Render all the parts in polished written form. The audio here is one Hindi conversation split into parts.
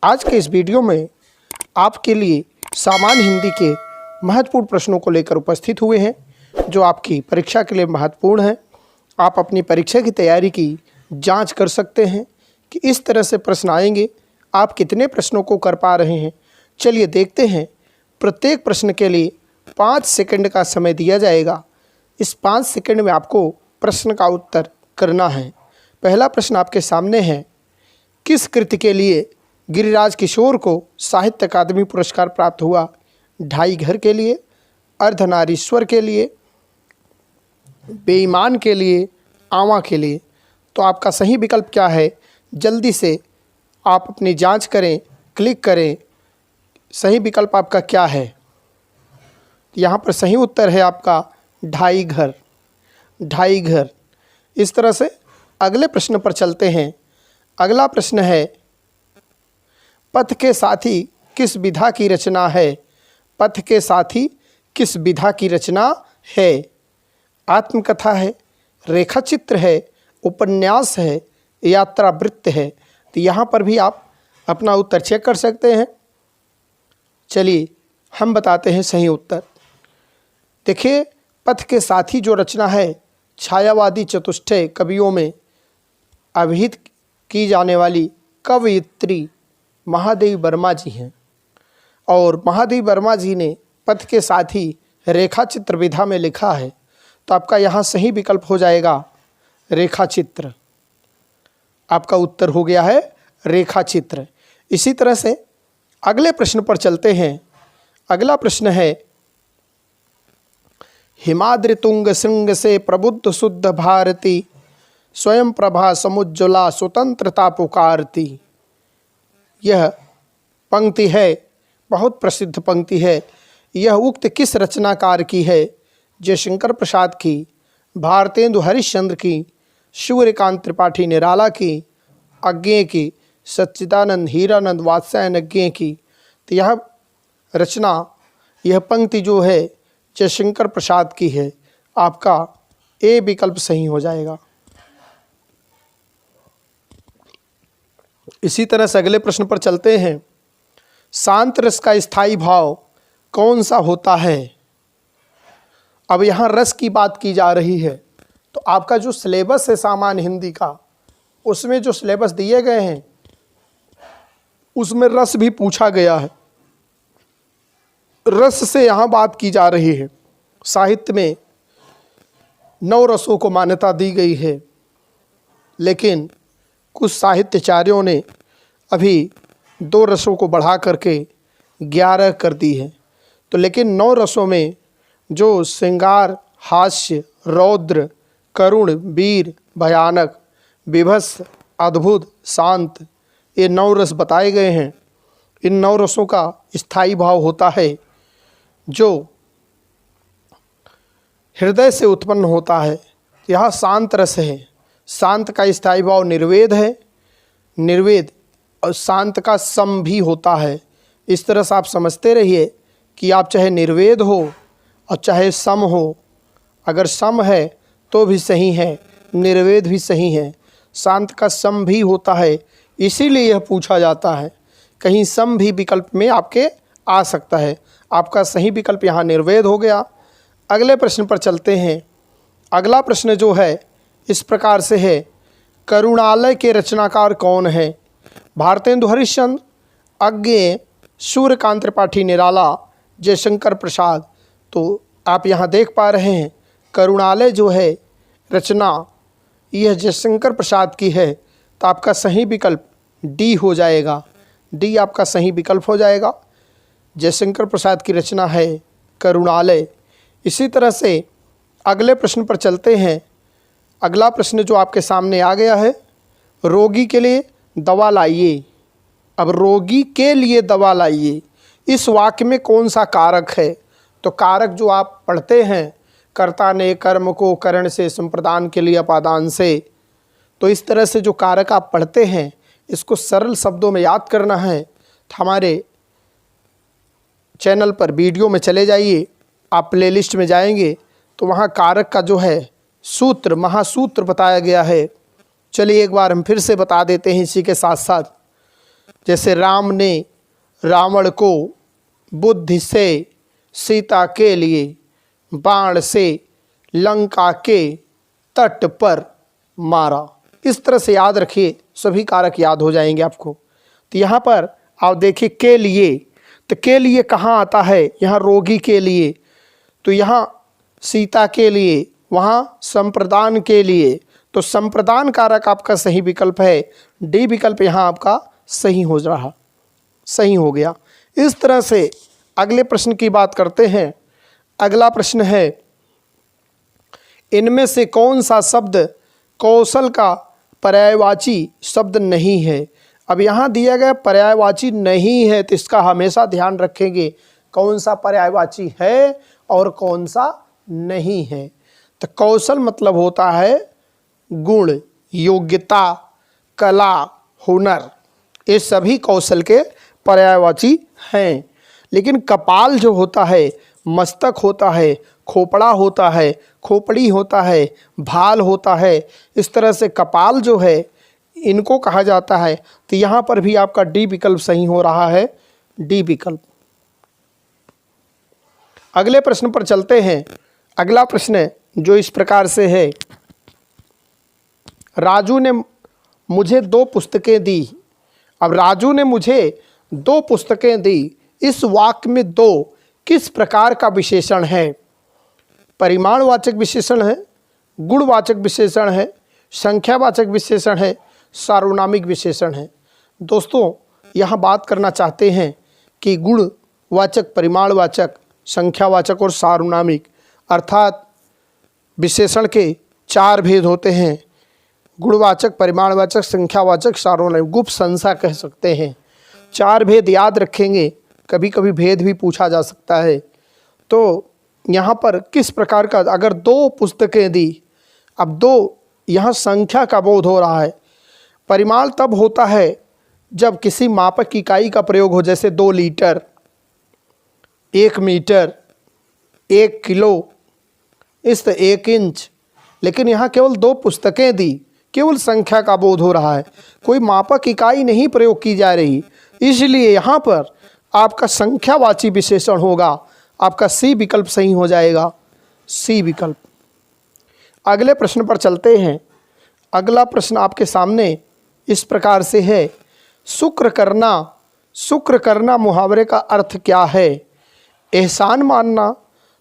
आज के इस वीडियो में आपके लिए सामान्य हिंदी के महत्वपूर्ण प्रश्नों को लेकर उपस्थित हुए हैं जो आपकी परीक्षा के लिए महत्वपूर्ण है। आप अपनी परीक्षा की तैयारी की जांच कर सकते हैं कि इस तरह से प्रश्न आएंगे, आप कितने प्रश्नों को कर पा रहे हैं। चलिए देखते हैं। प्रत्येक प्रश्न के लिए 5 सेकंड का समय दिया जाएगा। इस 5 सेकंड में आपको प्रश्न का उत्तर करना है। पहला प्रश्न आपके सामने है, किस कृति के लिए गिरिराज किशोर को साहित्य अकादमी पुरस्कार प्राप्त हुआ? ढाई घर के लिए, अर्धनारीश्वर के लिए, बेईमान के लिए, आवा के लिए। तो आपका सही विकल्प क्या है? जल्दी से आप अपनी जांच करें, क्लिक करें। सही विकल्प आपका क्या है? यहाँ पर सही उत्तर है आपका ढाई घर। ढाई घर। इस तरह से अगले प्रश्न पर चलते हैं। अगला प्रश्न है, पथ के साथी किस विधा की रचना है? पथ के साथी किस विधा की रचना है? आत्मकथा है, रेखाचित्र है, उपन्यास है, यात्रा वृत्त है। तो यहाँ पर भी आप अपना उत्तर चेक कर सकते हैं। चलिए हम बताते हैं सही उत्तर। देखिए, पथ के साथी जो रचना है छायावादी चतुष्टय कवियों में अभिहित की जाने वाली कवयित्री महादेवी वर्मा जी हैं और महादेवी वर्मा जी ने पथ के साथी रेखाचित्र विधा में लिखा है। तो आपका यहाँ सही विकल्प हो जाएगा रेखाचित्र। आपका उत्तर हो गया है रेखाचित्र। इसी तरह से अगले प्रश्न पर चलते हैं। अगला प्रश्न है, हिमाद्रि तुंग श्रृंग से प्रबुद्ध शुद्ध भारती, स्वयं प्रभा समुज्ज्वला स्वतंत्रता पुकारती। यह पंक्ति है, बहुत प्रसिद्ध पंक्ति है। यह उक्त किस रचनाकार की है? जयशंकर प्रसाद की, भारतेंदु हरिश्चंद्र की, सूर्यकांत त्रिपाठी निराला की, अज्ञेय की, सच्चिदानंद हीरानंद वात्स्यायन की। तो यह रचना, यह पंक्ति जो है जयशंकर प्रसाद की है। आपका ए विकल्प सही हो जाएगा। इसी तरह से अगले प्रश्न पर चलते हैं। शांत रस का स्थायी भाव कौन सा होता है? अब यहाँ रस की बात की जा रही है। तो आपका जो सिलेबस है सामान्य हिंदी का, उसमें जो सिलेबस दिए गए हैं उसमें रस भी पूछा गया है। रस से यहाँ बात की जा रही है। साहित्य में 9 रसों को मान्यता दी गई है, लेकिन कुछ साहित्यचार्यों ने अभी 2 रसों को बढ़ा करके 11 कर दी है। तो लेकिन 9 रसों में जो श्रृंगार, हास्य, रौद्र, करुण, वीर, भयानक, विभत्स, अद्भुत, शांत, ये 9 रस बताए गए हैं। इन 9 रसों का स्थायी भाव होता है जो हृदय से उत्पन्न होता है। यह शांत रस है। शांत का स्थायी भाव निर्वेद है। निर्वेद और शांत का सम भी होता है। इस तरह से आप समझते रहिए कि आप चाहे निर्वेद हो और चाहे सम हो। अगर सम है तो भी सही है, निर्वेद भी सही है। शांत का सम भी होता है, इसीलिए यह पूछा जाता है। कहीं सम भी विकल्प में आपके आ सकता है। आपका सही विकल्प यहाँ निर्वेद हो गया। अगले प्रश्न पर चलते हैं। अगला प्रश्न जो है इस प्रकार से है, करुणालय के रचनाकार कौन है? भारतेंदु हरिश्चंद्र, अज्ञेय, सूर्यकांत त्रिपाठी निराला, जयशंकर प्रसाद। तो आप यहाँ देख पा रहे हैं करुणालय जो है रचना, यह जयशंकर प्रसाद की है। तो आपका सही विकल्प डी हो जाएगा। डी आपका सही विकल्प हो जाएगा। जयशंकर प्रसाद की रचना है करुणालय। इसी तरह से अगले प्रश्न पर चलते हैं। अगला प्रश्न जो आपके सामने आ गया है, रोगी के लिए दवा लाइए। अब रोगी के लिए दवा लाइए, इस वाक्य में कौन सा कारक है? तो कारक जो आप पढ़ते हैं, कर्ता ने कर्म को करण से संप्रदान के लिए अपादान से। तो इस तरह से जो कारक आप पढ़ते हैं, इसको सरल शब्दों में याद करना है। तो हमारे चैनल पर वीडियो में चले जाइए। आप प्लेलिस्ट में जाएंगे तो वहाँ कारक का जो है सूत्र, महासूत्र बताया गया है। चलिए एक बार हम फिर से बता देते हैं इसी के साथ साथ। जैसे राम ने रावण को बुद्धि से सीता के लिए बाण से लंका के तट पर मारा। इस तरह से याद रखिए, सभी कारक याद हो जाएंगे आपको। तो यहाँ पर आप देखिए के लिए, तो के लिए कहाँ आता है? यहाँ रोगी के लिए, तो यहाँ सीता के लिए, वहाँ संप्रदान के लिए। तो संप्रदान कारक आपका सही विकल्प है, डी विकल्प यहाँ आपका सही हो रहा, सही हो गया। इस तरह से अगले प्रश्न की बात करते हैं। अगला प्रश्न है, इनमें से कौन सा शब्द कौशल का पर्यायवाची शब्द नहीं है? अब यहाँ दिया गया पर्यायवाची नहीं है, तो इसका हमेशा ध्यान रखेंगे कौन सा पर्यायवाची है और कौन सा नहीं है। तो कौशल मतलब होता है गुण, योग्यता, कला, हुनर, ये सभी कौशल के पर्यायवाची हैं। लेकिन कपाल जो होता है, मस्तक होता है, खोपड़ा होता है, खोपड़ी होता है, भाल होता है, इस तरह से कपाल जो है इनको कहा जाता है। तो यहाँ पर भी आपका डी विकल्प सही हो रहा है, डी विकल्प। अगले प्रश्न पर चलते हैं। अगला प्रश्न जो इस प्रकार से है, राजू ने मुझे 2 पुस्तकें दी। अब राजू ने मुझे 2 पुस्तकें दी, इस वाक्य में 2 किस प्रकार का विशेषण है? परिमाणवाचक विशेषण है, गुणवाचक विशेषण है, संख्यावाचक विशेषण है, सार्वनामिक विशेषण है। दोस्तों यहाँ बात करना चाहते हैं कि गुणवाचक, परिमाणवाचक, संख्यावाचक और सार्वनामिक, अर्थात विशेषण के 4 भेद होते हैं, गुणवाचक, परिमाणवाचक, संख्यावाचक, सार्वनामिक, गुप्त संख्या कह सकते हैं। 4 भेद याद रखेंगे, कभी कभी भेद भी पूछा जा सकता है। तो यहाँ पर किस प्रकार का, अगर 2 पुस्तकें दी, अब 2 यहाँ संख्या का बोध हो रहा है। परिमाण तब होता है जब किसी मापक इकाई का प्रयोग हो, जैसे 2 लीटर, 1 मीटर, 1 किलो, इस 1 इंच। लेकिन यहाँ केवल 2 पुस्तकें दी, केवल संख्या का बोध हो रहा है, कोई मापक इकाई नहीं प्रयोग की जा रही, इसलिए यहाँ पर आपका संख्यावाची विशेषण होगा। आपका सी विकल्प सही हो जाएगा, सी विकल्प। अगले प्रश्न पर चलते हैं। अगला प्रश्न आपके सामने इस प्रकार से है, शुक्र करना, शुक्र करना मुहावरे का अर्थ क्या है? एहसान मानना,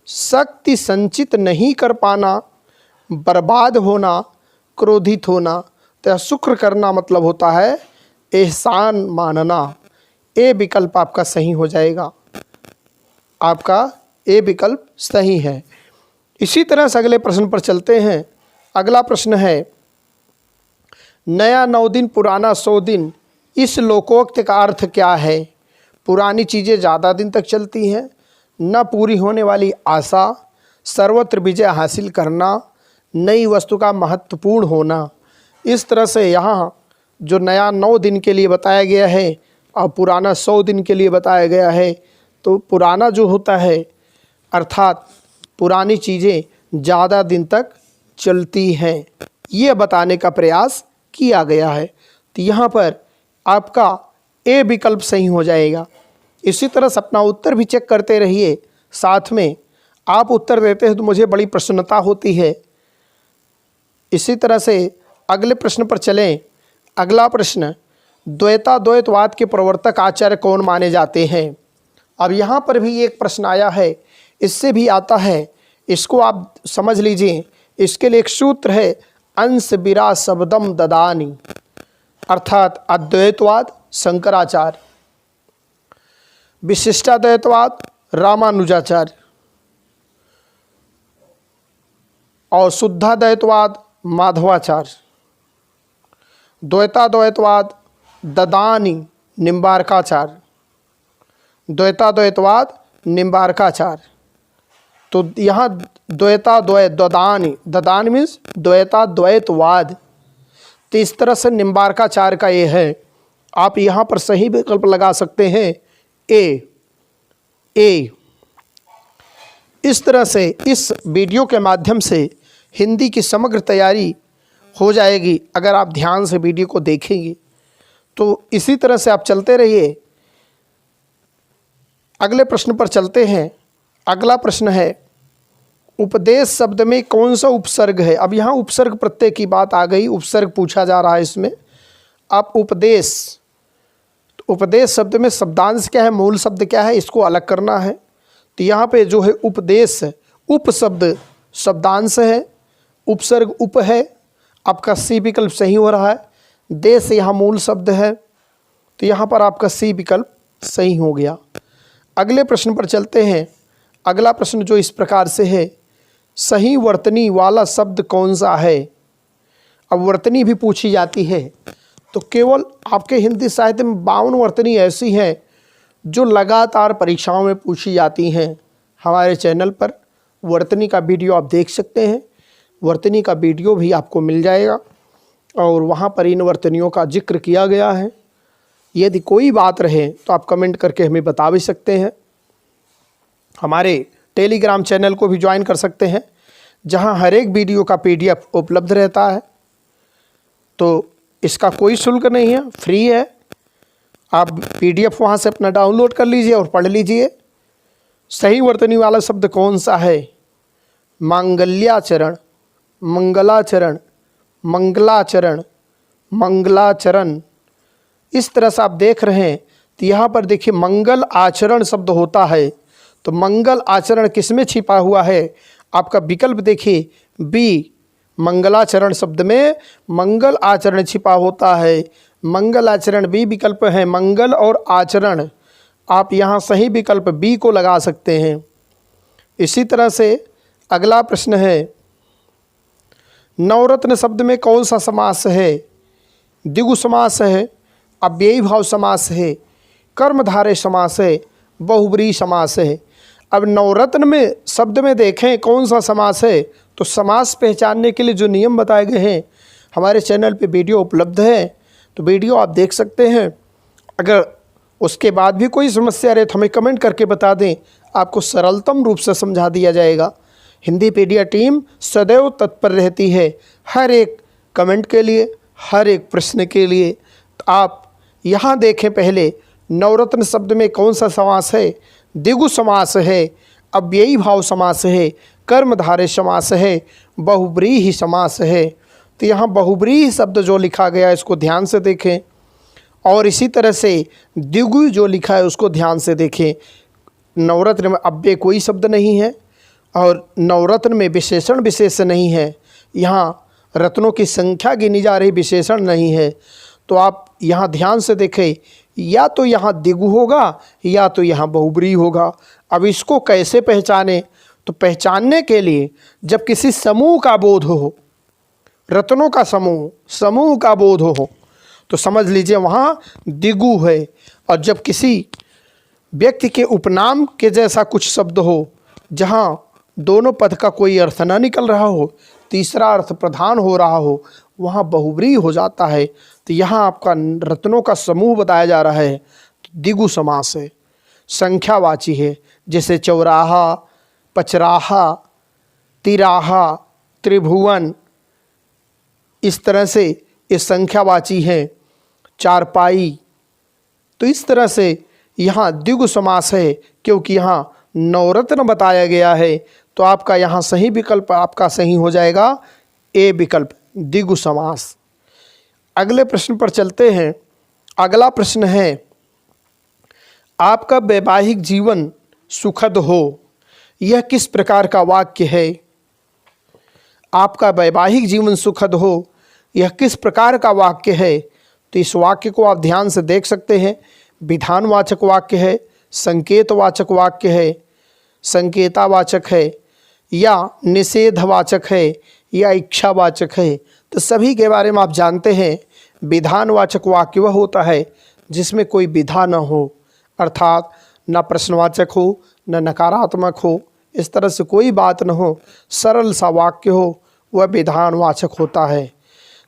शक्ति संचित नहीं कर पाना, बर्बाद होना, क्रोधित होना। तो शुक्र करना मतलब होता है एहसान मानना। ए विकल्प आपका सही हो जाएगा, आपका ए विकल्प सही है। इसी तरह से अगले प्रश्न पर चलते हैं। अगला प्रश्न है, नया 9 दिन पुराना 100 दिन, इस लोकोक्त का अर्थ क्या है? पुरानी चीज़ें ज़्यादा दिन तक चलती हैं, न पूरी होने वाली आशा, सर्वत्र विजय हासिल करना, नई वस्तु का महत्वपूर्ण होना। इस तरह से यहाँ जो नया 9 दिन के लिए बताया गया है और पुराना 100 दिन के लिए बताया गया है, तो पुराना जो होता है अर्थात पुरानी चीज़ें ज़्यादा दिन तक चलती हैं, ये बताने का प्रयास किया गया है। तो यहाँ पर आपका ए विकल्प सही हो जाएगा। इसी तरह से अपना उत्तर भी चेक करते रहिए, साथ में आप उत्तर देते हैं तो मुझे बड़ी प्रसन्नता होती है। इसी तरह से अगले प्रश्न पर चलें। अगला प्रश्न, द्वैताद्वैतवाद के प्रवर्तक आचार्य कौन माने जाते हैं? अब यहाँ पर भी एक प्रश्न आया है, इससे भी आता है, इसको आप समझ लीजिए। इसके लिए एक सूत्र है, अंश बिरा शब्दम ददानी, अर्थात अद्वैतवाद शंकराचार्य, विशिष्टाद्वैतवाद रामानुजाचार्य और शुद्धाद्वैतवाद माधवाचार्य, द्वैताद्वैतवाद ददानी निम्बारकाचार्य, द्वैताद्वैतवाद निम्बारकाचार्य। तो यहाँ द्वैताद्वैत ददानी, ददानी मीन्स द्वैताद्वैतवाद, तो इस तरह से निम्बारकाचार्य का ये है। आप यहाँ पर सही विकल्प लगा सकते हैं ए। इस तरह से इस वीडियो के माध्यम से हिंदी की समग्र तैयारी हो जाएगी अगर आप ध्यान से वीडियो को देखेंगे। तो इसी तरह से आप चलते रहिए। अगले प्रश्न पर चलते हैं। अगला प्रश्न है, उपदेश शब्द में कौन सा उपसर्ग है। अब यहाँ उपसर्ग प्रत्यय की बात आ गई, उपसर्ग पूछा जा रहा है इसमें। आप उपदेश, तो उपदेश शब्द में शब्दांश क्या है, मूल शब्द क्या है, इसको अलग करना है। तो यहाँ पे जो है उपदेश, उप शब्द शब्दांश है, उपसर्ग उप है, आपका सी विकल्प सही हो रहा है। देश यहाँ मूल शब्द है, तो यहाँ पर आपका सी विकल्प सही हो गया। अगले प्रश्न पर चलते हैं। अगला प्रश्न जो इस प्रकार से है, सही वर्तनी वाला शब्द कौन सा है। अब वर्तनी भी पूछी जाती है, तो केवल आपके हिंदी साहित्य में 52 वर्तनी ऐसी हैं जो लगातार परीक्षाओं में पूछी जाती हैं। हमारे चैनल पर वर्तनी का वीडियो आप देख सकते हैं, वर्तनी का वीडियो भी आपको मिल जाएगा और वहाँ पर इन वर्तनियों का जिक्र किया गया है। यदि कोई बात रहे तो आप कमेंट करके हमें बता भी सकते हैं। हमारे टेलीग्राम चैनल को भी ज्वाइन कर सकते हैं, जहां हर एक वीडियो का PDF उपलब्ध रहता है। तो इसका कोई शुल्क नहीं है, फ्री है। आप PDF वहां से अपना डाउनलोड कर लीजिए और पढ़ लीजिए। सही वर्तनी वाला शब्द कौन सा है। मांगल्याचरण, मंगलाचरण, मंगलाचरण, मंगलाचरण। इस तरह से आप देख रहे हैं। तो यहाँ पर देखिए मंगल आचरण शब्द होता है, तो मंगल आचरण किसमें छिपा हुआ है। आपका विकल्प देखिए बी, मंगलाचरण शब्द में मंगल आचरण छिपा होता है। मंगल आचरण बी विकल्प है, मंगल और आचरण। आप यहाँ सही विकल्प बी को लगा सकते हैं। इसी तरह से अगला प्रश्न है, नवरत्न शब्द में कौन सा समास है। द्विगु समास है, अव्ययी भाव समास है, कर्मधारय समास है, बहुब्रीहि समास है। अब नवरत्न में शब्द में देखें कौन सा समास है, तो समास पहचानने के लिए जो नियम बताए गए हैं हमारे चैनल पे वीडियो उपलब्ध है, तो वीडियो आप देख सकते हैं। अगर उसके बाद भी कोई समस्या रहे तो हमें कमेंट करके बता दें, आपको सरलतम रूप से समझा दिया जाएगा। हिंदीपीडिया टीम सदैव तत्पर रहती है हर एक कमेंट के लिए, हर एक प्रश्न के लिए। तो आप यहाँ देखें पहले, नवरत्न शब्द में कौन सा समास है। द्विगु समास है, अव्ययी भाव समास है, कर्मधारय समास है, बहुब्रीहि समास है। तो यहाँ बहुब्रीहि शब्द जो लिखा गया है इसको ध्यान से देखें, और इसी तरह से द्विगु जो लिखा है उसको ध्यान से देखें। नवरत्न में अव्यय कोई शब्द नहीं है और नवरत्न में विशेषण विशेष नहीं है। यहाँ रत्नों की संख्या गिनी जा रही, विशेषण नहीं है। तो आप यहाँ ध्यान से देखें, या तो यहाँ द्विगु होगा या तो यहाँ बहुब्रीहि होगा। अब इसको कैसे पहचाने, तो पहचानने के लिए जब किसी समूह का बोध हो, रत्नों का समूह का बोध हो, तो समझ लीजिए वहाँ द्विगु है। और जब किसी व्यक्ति के उपनाम के जैसा कुछ शब्द हो, जहाँ दोनों पद का कोई अर्थ ना निकल रहा हो, तीसरा अर्थ प्रधान हो रहा हो, वहाँ बहुब्रीहि हो जाता है। तो यहाँ आपका रत्नों का समूह बताया जा रहा है, द्विगु समास है, संख्यावाची है। जैसे चौराहा, पचराहा, तिराहा, त्रिभुवन, इस तरह से ये संख्यावाची है। चारपाई, तो इस तरह से यहाँ द्विगु समास है, क्योंकि यहाँ नवरत्न बताया गया है। तो आपका यहाँ सही विकल्प आपका सही हो जाएगा ए विकल्प, द्विगु समास। अगले प्रश्न पर चलते हैं। अगला प्रश्न है, आपका वैवाहिक जीवन सुखद हो, यह किस प्रकार का वाक्य है। आपका वैवाहिक जीवन सुखद हो, यह किस प्रकार का वाक्य है। तो इस वाक्य को आप ध्यान से देख सकते हैं। विधानवाचक वाक्य है, संकेतवाचक वाक्य है, संकेतावाचक है, या निषेधवाचक है, या इच्छावाचक है। तो सभी के बारे में आप जानते हैं। विधानवाचक वाक्य वह होता है जिसमें कोई विधा न हो, अर्थात न प्रश्नवाचक हो न नकारात्मक हो, इस तरह से कोई बात न हो, सरल सा वाक्य हो, वह विधानवाचक होता है।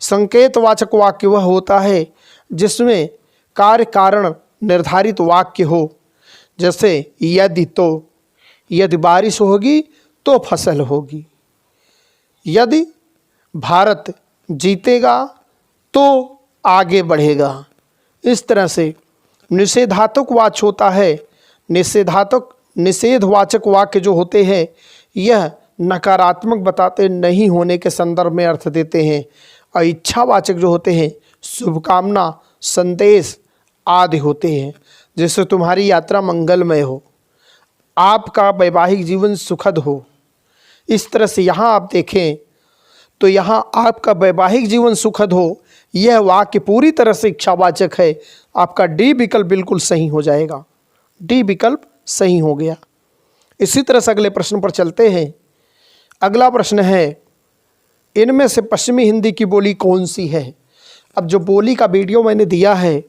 संकेतवाचक वाक्य वह होता है जिसमें कार्य कारण निर्धारित वाक्य हो, जैसे यदि तो, यदि बारिश होगी तो फसल होगी, यदि भारत जीतेगा तो आगे बढ़ेगा, इस तरह से निषेधात्मक वाच्य होता है। निषेधवाचक वाक्य जो होते हैं यह नकारात्मक बताते नहीं होने के संदर्भ में अर्थ देते हैं। और इच्छावाचक जो होते हैं शुभकामना, संदेश आदि होते हैं। जैसे तुम्हारी यात्रा मंगलमय हो, आपका वैवाहिक जीवन सुखद हो। इस तरह से यहाँ आप देखें तो यहाँ आपका वैवाहिक जीवन सुखद हो, यह वाक्य पूरी तरह से इच्छावाचक है। आपका डी विकल्प बिल्कुल सही हो जाएगा। डी विकल्प सही हो गया। इसी तरह से अगले प्रश्न पर चलते हैं। अगला प्रश्न है, इनमें से पश्चिमी हिंदी की बोली कौन सी है? अब जो बोली का वीडियो मैंने दिया है,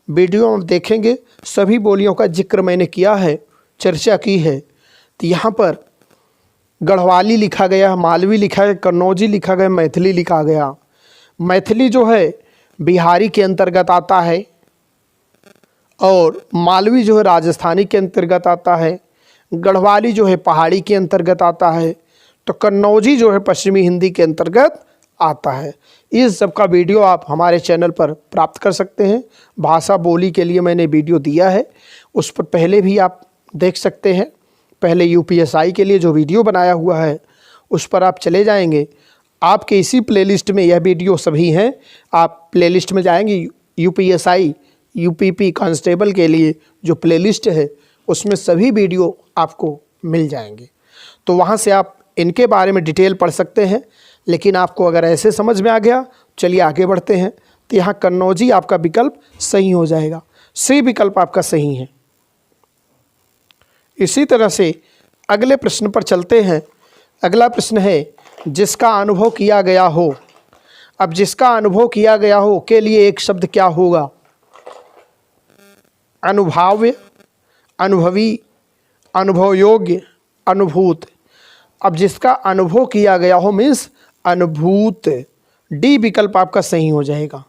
वीडियो में देखेंगे सभी बोलियों का जिक्र मैंने किया है, चर्चा की है। तो यहाँ पर गढ़वाली लिखा गया, मालवी लिखा गया, कन्नौजी लिखा गया, मैथिली लिखा गया। मैथिली जो है बिहारी के अंतर्गत आता है और मालवी जो है राजस्थानी के अंतर्गत आता है। गढ़वाली जो है पहाड़ी के अंतर्गत आता है। तो कन्नौजी जो है पश्चिमी हिंदी के अंतर्गत आता है। इस सब का वीडियो आप हमारे चैनल पर प्राप्त कर सकते हैं। भाषा बोली के लिए मैंने वीडियो दिया है, उस पर पहले भी आप देख सकते हैं। पहले यूपीएसआई के लिए जो वीडियो बनाया हुआ है उस पर आप चले जाएंगे, आपके इसी प्लेलिस्ट में यह वीडियो सभी हैं। आप प्लेलिस्ट में जाएंगे, यूपीएसआई यूपीपी कांस्टेबल के लिए जो प्लेलिस्ट है उसमें सभी वीडियो आपको मिल जाएंगे। तो वहाँ से आप इनके बारे में डिटेल पढ़ सकते हैं। लेकिन आपको अगर ऐसे समझ में आ गया, चलिए आगे बढ़ते हैं। तो यहाँ कन्नौजी आपका विकल्प सही हो जाएगा। सी विकल्प आपका सही है। इसी तरह से अगले प्रश्न पर चलते हैं। अगला प्रश्न है, जिसका अनुभव किया गया हो। अब जिसका अनुभव किया गया हो के लिए एक शब्द क्या होगा? अनुभाव्य, अनुभवी, अनुभव योग्य, अनुभूत। अब जिसका अनुभव किया गया हो मीन्स अनुभूत। डी विकल्प आपका सही हो जाएगा।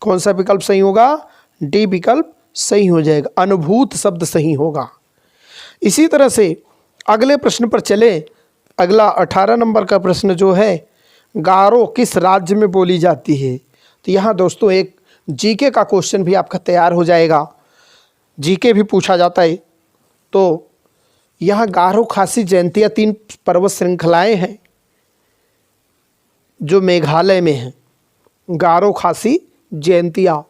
कौन सा विकल्प सही होगा? डी विकल्प सही हो जाएगा। अनुभूत शब्द सही होगा। इसी तरह से अगले प्रश्न पर चले। अगला 18 नंबर का प्रश्न जो है, गारो किस राज्य में बोली जाती है? तो यहाँ दोस्तों एक जीके का क्वेश्चन भी आपका तैयार हो जाएगा। जीके भी पूछा जाता है। तो यहाँ गारो खासी जयंतिया 3 पर्वत श्रृंखलाएं हैं जो मेघालय में हैं। गारो खासी जयंतिया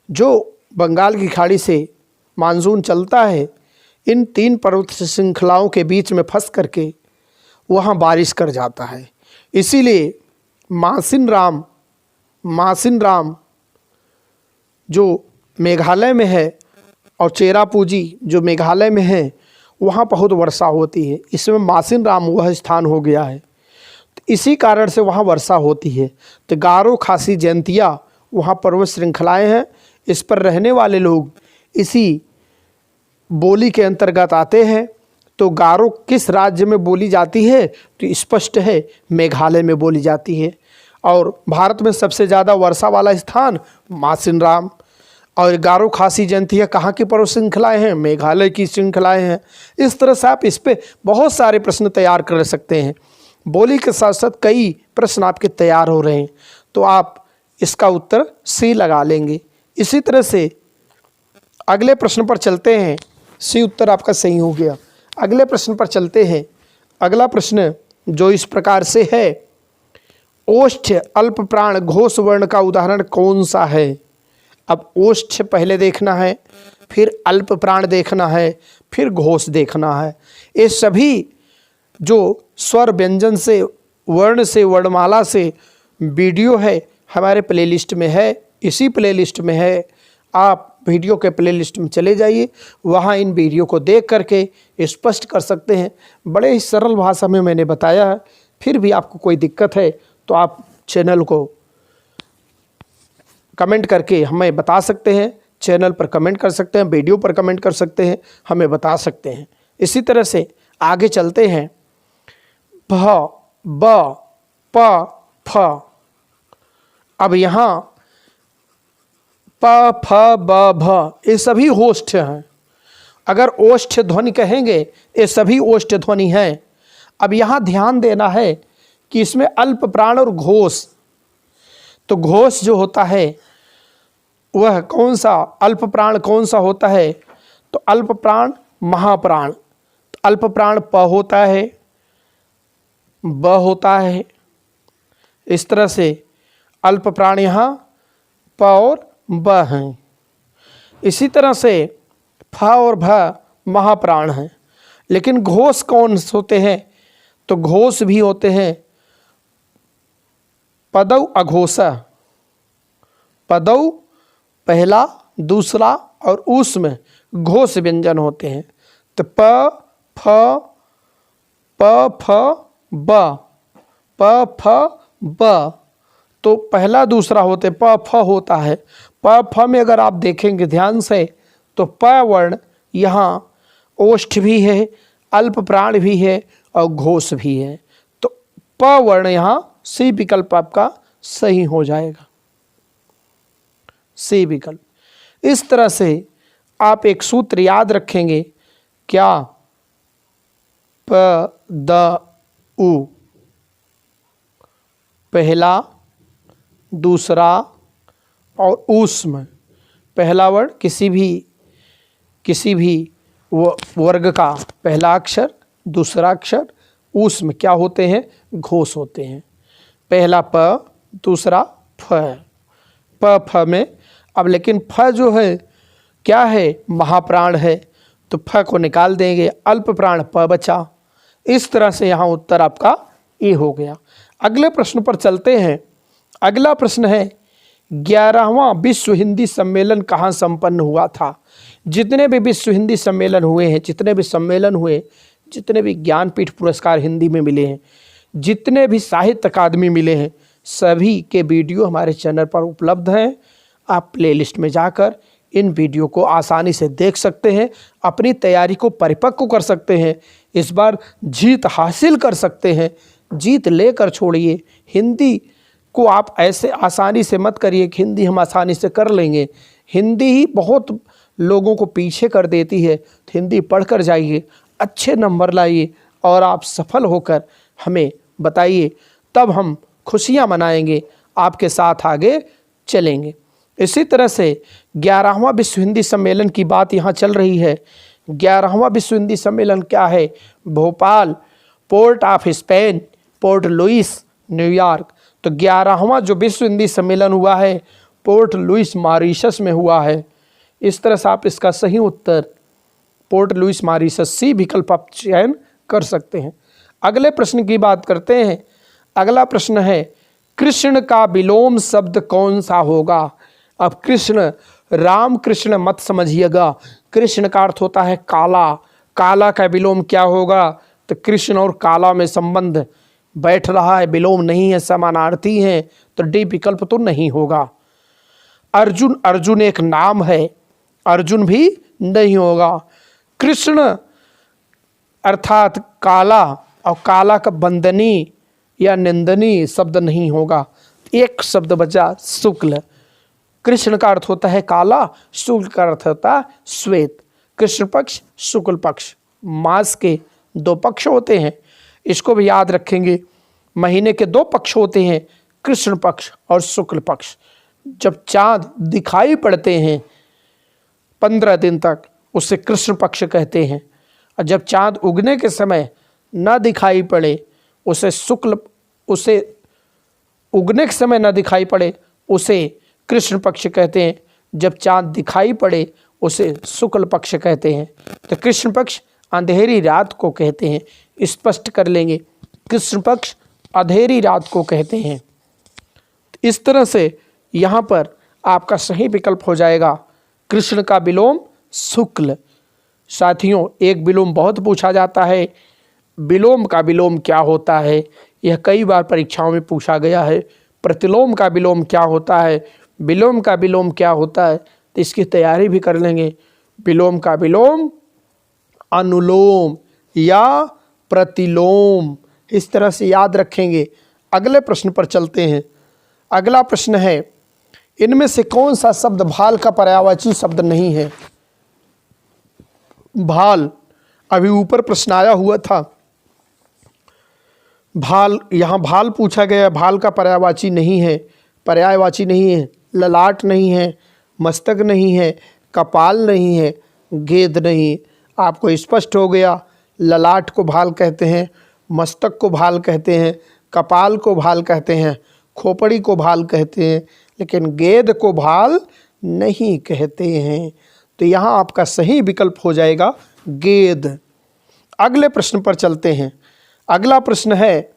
जो बंगाल की खाड़ी से मानसून चलता है, इन 3 पर्वत श्रृंखलाओं के बीच में फंस करके वहाँ बारिश कर जाता है। इसीलिए मासिन राम जो मेघालय में है और चेरापूंजी जो मेघालय में है, वहाँ बहुत वर्षा होती है। इसमें मासिन राम वह स्थान हो गया है, तो इसी कारण से वहाँ वर्षा होती है। तो गारो खासी जयंतिया वहाँ पर्वत श्रृंखलाएँ हैं। इस पर रहने वाले लोग इसी बोली के अंतर्गत आते हैं। तो गारो किस राज्य में बोली जाती है? तो स्पष्ट है मेघालय में बोली जाती है। और भारत में सबसे ज़्यादा वर्षा वाला स्थान मासिन राम। और गारो खासी जयंतिया कहाँ की पर्वत श्रृंखलाएँ हैं? मेघालय की श्रृंखलाएँ हैं। इस तरह से आप इस पे बहुत सारे प्रश्न तैयार कर सकते हैं। बोली के साथ साथ कई प्रश्न आपके तैयार हो रहे हैं, तो आप इसका उत्तर सी लगा लेंगे। इसी तरह से अगले प्रश्न पर चलते हैं। सी उत्तर आपका सही हो गया। अगले प्रश्न पर चलते हैं। अगला प्रश्न जो इस प्रकार से है, ओष्ठ अल्प प्राण घोष वर्ण का उदाहरण कौन सा है? अब ओष्ठ पहले देखना है, फिर अल्प प्राण देखना है, फिर घोष देखना है। ये सभी जो स्वर व्यंजन से, वर्ण से, वर्णमाला से वीडियो है हमारे प्लेलिस्ट में है। इसी प्लेलिस्ट में है। आप वीडियो के प्लेलिस्ट में चले जाइए, वहाँ इन वीडियो को देख करके स्पष्ट कर सकते हैं। बड़े ही सरल भाषा में मैंने बताया है। फिर भी आपको कोई दिक्कत है तो आप चैनल को कमेंट करके हमें बता सकते हैं। चैनल पर कमेंट कर सकते हैं, वीडियो पर कमेंट कर सकते हैं, हमें बता सकते हैं। इसी तरह से आगे चलते हैं। भ, ब, प, फ। अब यहाँ प, फ, ब, भ ये सभी ओष्ठ हैं। अगर ओष्ठ ध्वनि कहेंगे, ये सभी ओष्ठ ध्वनि हैं। अब यहाँ ध्यान देना है कि इसमें अल्प प्राण और घोष, तो घोष जो होता है वह कौन सा अल्प प्राण कौन सा होता है? तो अल्प प्राण महाप्राण। अल्प प्राण प होता है, ब होता है। इस तरह से अल्प प्राण यहाँ प और ब हैं। इसी तरह से फ और भ महाप्राण हैं। लेकिन घोष कौन होते हैं? तो घोष भी होते हैं पदौ अघोष। पदौ पहला, दूसरा और ऊस में घोष व्यंजन होते हैं। तो प फ ब, प फ ब, तो पहला दूसरा होते प फ होता है। प फ में अगर आप देखेंगे ध्यान से तो प वर्ण यहाँ ओष्ठ भी है, अल्प प्राण भी है और घोष भी है। तो प वर्ण यहाँ सी विकल्प आपका सही हो जाएगा, सी विकल्प। इस तरह से आप एक सूत्र याद रखेंगे, क्या? प द उ, पहला, दूसरा और ऊष्म। पहला वर्ण किसी भी वर्ग का पहला अक्षर, दूसरा अक्षर, ऊष्म क्या होते हैं? घोष होते हैं। पहला प, दूसरा फ। प फ में अब लेकिन फ जो है क्या है? महाप्राण है, तो फ को निकाल देंगे, अल्प प्राण प बचा। इस तरह से यहाँ उत्तर आपका ए हो गया। अगले प्रश्न पर चलते हैं। अगला प्रश्न है 11वां विश्व हिंदी सम्मेलन कहाँ संपन्न हुआ था? जितने भी विश्व हिंदी सम्मेलन हुए हैं, जितने भी सम्मेलन हुए, जितने भी ज्ञानपीठ पुरस्कार हिंदी में मिले हैं, जितने भी साहित्य अकादमी मिले हैं, सभी के वीडियो हमारे चैनल पर उपलब्ध हैं। आप प्लेलिस्ट में जाकर इन वीडियो को आसानी से देख सकते हैं, अपनी तैयारी को परिपक्व कर सकते हैं, इस बार जीत हासिल कर सकते हैं। जीत लेकर छोड़िए, हिंदी को आप ऐसे आसानी से मत करिए कि हिंदी हम आसानी से कर लेंगे। हिंदी ही बहुत लोगों को पीछे कर देती है। तो हिंदी पढ़कर जाइए, अच्छे नंबर लाइए और आप सफल होकर हमें बताइए, तब हम खुशियां मनाएंगे, आपके साथ आगे चलेंगे। इसी तरह से 11वां विश्व हिंदी सम्मेलन की बात यहाँ चल रही है। 11वां विश्व हिंदी सम्मेलन क्या है? Bhopal, port of Spain, port Louis, New York. तो 11वां जो विश्व हिंदी सम्मेलन हुआ है पोर्ट लुइस मॉरिशस में हुआ है। इस तरह से आप इसका सही उत्तर पोर्ट लुइस मॉरिशस सी विकल्प आप चयन कर सकते हैं। अगले प्रश्न की बात करते हैं। अगला प्रश्न है कृष्ण का विलोम शब्द कौन सा होगा? अब कृष्ण, राम कृष्ण मत समझिएगा। कृष्ण का अर्थ होता है काला। काला का विलोम क्या होगा? तो कृष्ण और काला में संबंध बैठ रहा है, विलोम नहीं है, समानार्थी हैं, तो डी विकल्प तो नहीं होगा। अर्जुन, अर्जुन एक नाम है, अर्जुन भी नहीं होगा। कृष्ण अर्थात काला, और काला का बंदनी या निंदनी शब्द नहीं होगा। एक शब्द बचा शुक्ल। कृष्ण का अर्थ होता है काला, शुक्ल का अर्थ होता है श्वेत। कृष्ण पक्ष, शुक्ल पक्ष, मास के दो पक्ष होते हैं, इसको भी याद रखेंगे। महीने के दो पक्ष होते हैं, कृष्ण पक्ष और शुक्ल पक्ष। जब चाँद दिखाई पड़ते हैं 15 दिन तक, उसे कृष्ण पक्ष कहते हैं, और जब चाँद उगने के समय न दिखाई पड़े उसे उगने के समय न दिखाई पड़े उसे कृष्ण पक्ष कहते हैं। जब चाँद दिखाई पड़े उसे शुक्ल पक्ष कहते हैं। तो कृष्ण पक्ष अंधेरी रात को कहते हैं, स्पष्ट कर लेंगे, कृष्ण पक्ष अंधेरी रात को कहते हैं। इस तरह से यहाँ पर आपका सही विकल्प हो जाएगा कृष्ण का विलोम शुक्ल। साथियों, एक विलोम बहुत पूछा जाता है, विलोम का विलोम क्या होता है? यह कई बार परीक्षाओं में पूछा गया है। प्रतिलोम का विलोम क्या होता है? विलोम का विलोम क्या होता है? तो इसकी तैयारी भी कर लेंगे। विलोम का विलोम अनुलोम या प्रतिलोम, इस तरह से याद रखेंगे। अगले प्रश्न पर चलते हैं। अगला प्रश्न है इनमें से कौन सा शब्द भाल का पर्यायवाची शब्द नहीं है? भाल, अभी ऊपर प्रश्न आया हुआ था, भाल, यहाँ भाल पूछा गया, भाल का पर्यायवाची नहीं है, पर्यायवाची नहीं है। ललाट नहीं है, मस्तक नहीं है, कपाल नहीं है, गेद नहीं। आपको स्पष्ट हो गया। ललाट को भाल कहते हैं, मस्तक को भाल कहते हैं, कपाल को भाल कहते हैं, खोपड़ी को भाल कहते हैं, लेकिन गेद को भाल नहीं कहते हैं। तो यहाँ आपका सही विकल्प हो जाएगा गेद। अगले प्रश्न पर चलते हैं। अगला प्रश्न है,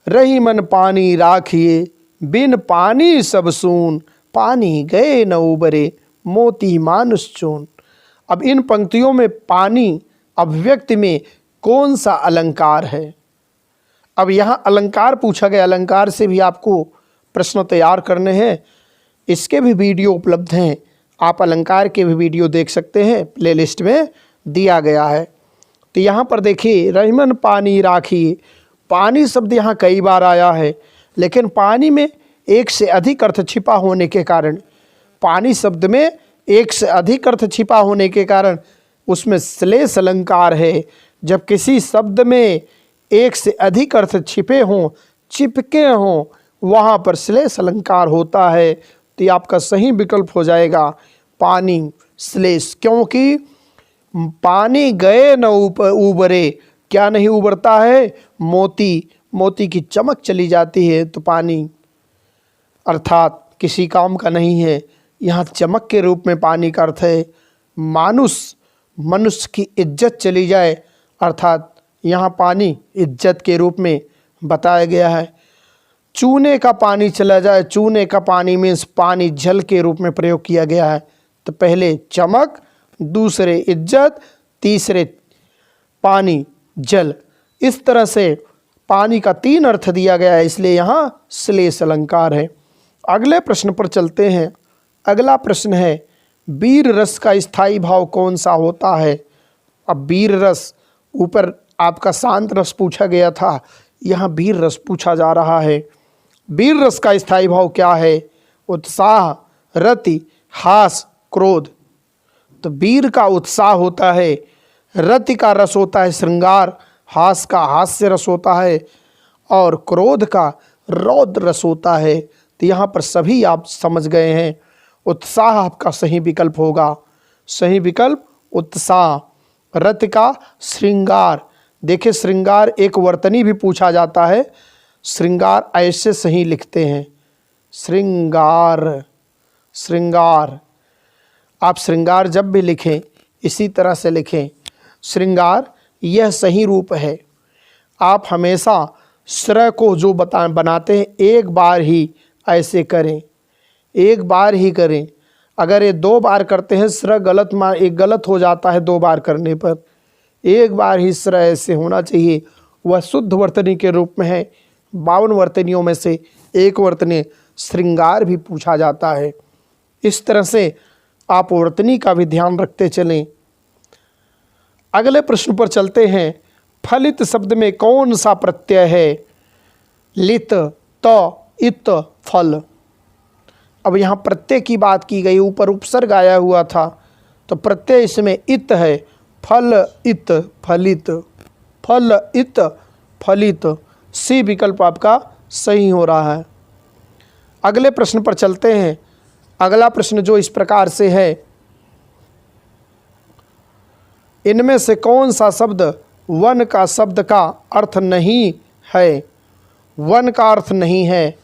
रही मन पानी राखिए, बिन पानी सब सून, पानी गए न उबरे, मोती मानुष चून। अब इन पंक्तियों में पानी अभिव्यक्ति में कौन सा अलंकार है? अब यहाँ अलंकार पूछा गया, अलंकार से भी आपको प्रश्न तैयार करने हैं। इसके भी वीडियो उपलब्ध हैं, आप अलंकार के भी वीडियो देख सकते हैं, प्लेलिस्ट में दिया गया है। तो यहाँ पर देखिए, रहीमन पानी राखिए, पानी शब्द यहाँ कई बार आया है, लेकिन पानी में एक से अधिक अर्थ छिपा होने के कारण, पानी शब्द में एक से अधिक अर्थ छिपा होने के कारण उसमें श्लेष अलंकार है। जब किसी शब्द में एक से अधिक अर्थ छिपे हों, चिपके हों, वहाँ पर श्लेष अलंकार होता है। तो ये आपका सही विकल्प हो जाएगा पानी श्लेष, क्योंकि पानी गए न उबरे, क्या नहीं उबरता है? मोती, मोती की चमक चली जाती है तो पानी अर्थात किसी काम का नहीं है। यहाँ चमक के रूप में पानी का अर्थ है। मानुष, मनुष्य की इज्जत चली जाए, अर्थात यहाँ पानी इज्जत के रूप में बताया गया है। चूने का पानी चला जाए, चूने का पानी मीन्स पानी जल के रूप में प्रयोग किया गया है। तो पहले चमक, दूसरे इज्जत, तीसरे पानी जल, इस तरह से पानी का 3 अर्थ दिया गया है, इसलिए यहाँ श्लेष अलंकार है। अगले प्रश्न पर चलते हैं। अगला प्रश्न है, वीर रस का स्थायी भाव कौन सा होता है? अब वीर रस, ऊपर आपका शांत रस पूछा गया था, यहाँ वीर रस पूछा जा रहा है। वीर रस का स्थायी भाव क्या है? उत्साह, रति, हास, क्रोध। तो वीर का उत्साह होता है, रति का रस होता है श्रृंगार, हास का हास्य रस होता है, और क्रोध का रौद्र रस होता है। तो यहाँ पर सभी आप समझ गए हैं। उत्साह आपका सही विकल्प होगा। सही विकल्प उत्साह। रति का श्रृंगार, देखिए श्रृंगार एक वर्तनी भी पूछा जाता है, श्रृंगार ऐसे सही लिखते हैं, श्रृंगार, श्रृंगार। आप श्रृंगार जब भी लिखें इसी तरह से लिखें, श्रृंगार, यह सही रूप है। आप हमेशा स्र को जो बनाते हैं एक बार ही ऐसे करें, एक बार ही करें। अगर ये 2 बार करते हैं स्र एक गलत हो जाता है 2 बार करने पर। एक बार ही स्र ऐसे होना चाहिए, वह शुद्ध वर्तनी के रूप में है। 52 वर्तनियों में से एक वर्तनी श्रृंगार भी पूछा जाता है। इस तरह से आप वर्तनी का भी ध्यान रखते चलें। अगले प्रश्न पर चलते हैं। फलित शब्द में कौन सा प्रत्यय है? लित, त, इत, फल। अब यहाँ प्रत्यय की बात की गई, ऊपर उपसर्ग आया हुआ था, तो प्रत्यय इसमें इत है। फल इत फलित, फल इत फलित, सी विकल्प आपका सही हो रहा है। अगले प्रश्न पर चलते हैं। अगला प्रश्न जो इस प्रकार से है, इनमें से कौन सा शब्द वन का शब्द का अर्थ नहीं है? वन का अर्थ नहीं है।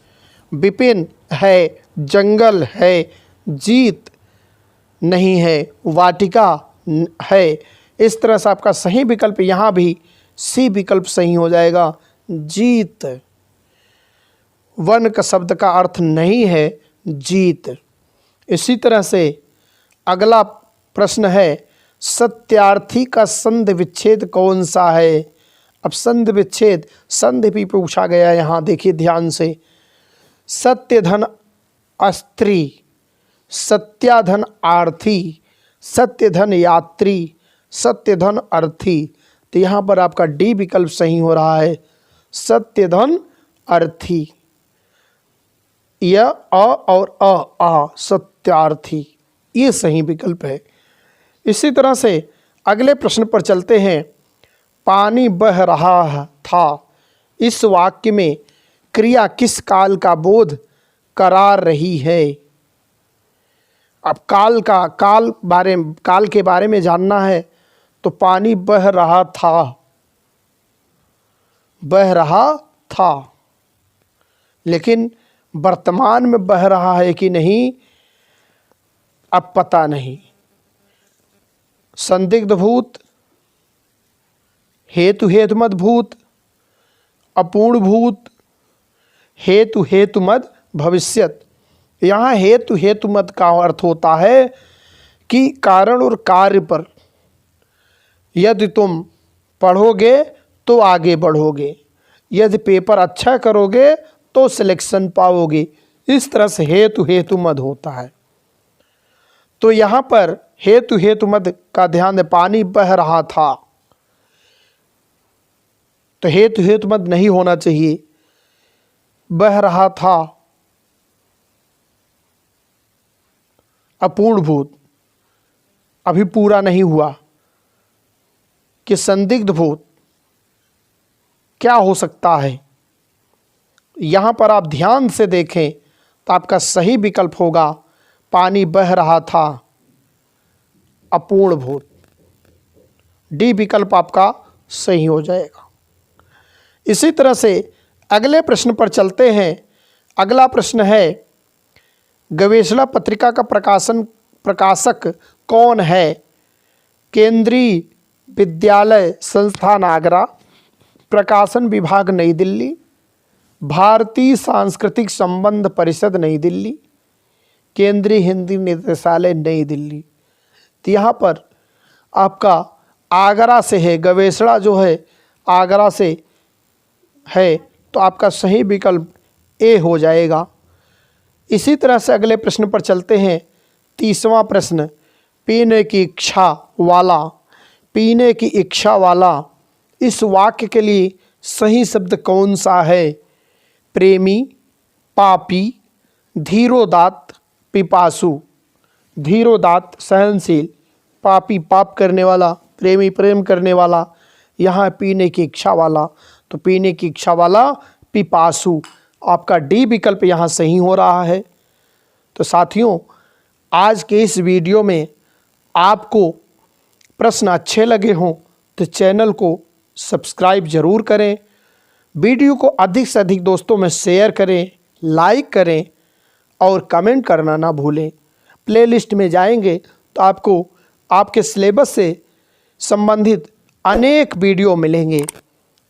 विपिन है, जंगल है, जीत नहीं है, वाटिका है। इस तरह से आपका सही विकल्प यहाँ भी सी विकल्प सही हो जाएगा, जीत। वन का शब्द का अर्थ नहीं है जीत। इसी तरह से अगला प्रश्न है, सत्यार्थी का संधि विच्छेद कौन सा है? अब संधि विच्छेद, संधि भी पूछा गया यहाँ, देखिए ध्यान से। सत्य धन अस्त्री, सत्याधन आर्थी, सत्य धन यात्री, सत्य धन अर्थी। तो यहाँ पर आपका डी विकल्प सही हो रहा है, सत्य धन अर्थी। यह अ और आ, सत्यार्थी, ये सही विकल्प है। इसी तरह से अगले प्रश्न पर चलते हैं। पानी बह रहा था, इस वाक्य में क्रिया किस काल का बोध करा रही है? अब काल के बारे में जानना है तो पानी बह रहा था, लेकिन वर्तमान में बह रहा है कि नहीं अब पता नहीं। संदिग्ध भूत, हेतु हेतुमद भूत, अपूर्ण भूत, हेतु हेतुमद भविष्यत। यहाँ हेतु हेतुमद का अर्थ होता है कि कारण और कार्य पर यदि तुम पढ़ोगे तो आगे बढ़ोगे, यदि पेपर अच्छा करोगे तो सिलेक्शन पाओगे। इस तरह से हेतु हेतुमद होता है। तो यहाँ पर हेतु हेतुमद का ध्यान दे, पानी बह रहा था तो हेतु हेतुमद नहीं होना चाहिए। बह रहा था अपूर्ण भूत, अभी पूरा नहीं हुआ। कि संदिग्ध भूत क्या हो सकता है, यहाँ पर आप ध्यान से देखें तो आपका सही विकल्प होगा पानी बह रहा था अपूर्ण भूत। डी विकल्प आपका सही हो जाएगा। इसी तरह से अगले प्रश्न पर चलते हैं। अगला प्रश्न है, गवेषणा पत्रिका का प्रकाशक कौन है? केंद्रीय विद्यालय संस्थान आगरा, प्रकाशन विभाग नई दिल्ली, भारतीय सांस्कृतिक संबंध परिषद नई दिल्ली, केंद्रीय हिंदी निदेशालय नई दिल्ली। तो यहाँ पर आपका आगरा से है, गवेषणा जो है आगरा से है, तो आपका सही विकल्प ए हो जाएगा। इसी तरह से अगले प्रश्न पर चलते हैं। 30वां प्रश्न, पीने की इच्छा वाला इस वाक्य के लिए सही शब्द कौन सा है? प्रेमी, पापी, धीरोदात्त, पिपासु। धीरोदात्त सहनशील, पापी पाप करने वाला, प्रेमी प्रेम करने वाला, यहाँ पीने की इच्छा वाला, तो पीने की इच्छा वाला पिपासु। आपका डी विकल्प यहाँ सही हो रहा है। तो साथियों, आज के इस वीडियो में आपको प्रश्न अच्छे लगे हों तो चैनल को सब्सक्राइब ज़रूर करें, वीडियो को अधिक से अधिक दोस्तों में शेयर करें, लाइक करें और कमेंट करना ना भूलें। प्लेलिस्ट में जाएंगे तो आपको आपके सिलेबस से संबंधित अनेक वीडियो मिलेंगे,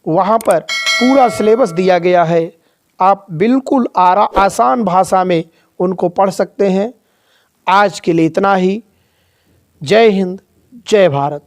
वहाँ पर पूरा सिलेबस दिया गया है। आप बिल्कुल आसान भाषा में उनको पढ़ सकते हैं। आज के लिए इतना ही। जय हिंद, जय भारत।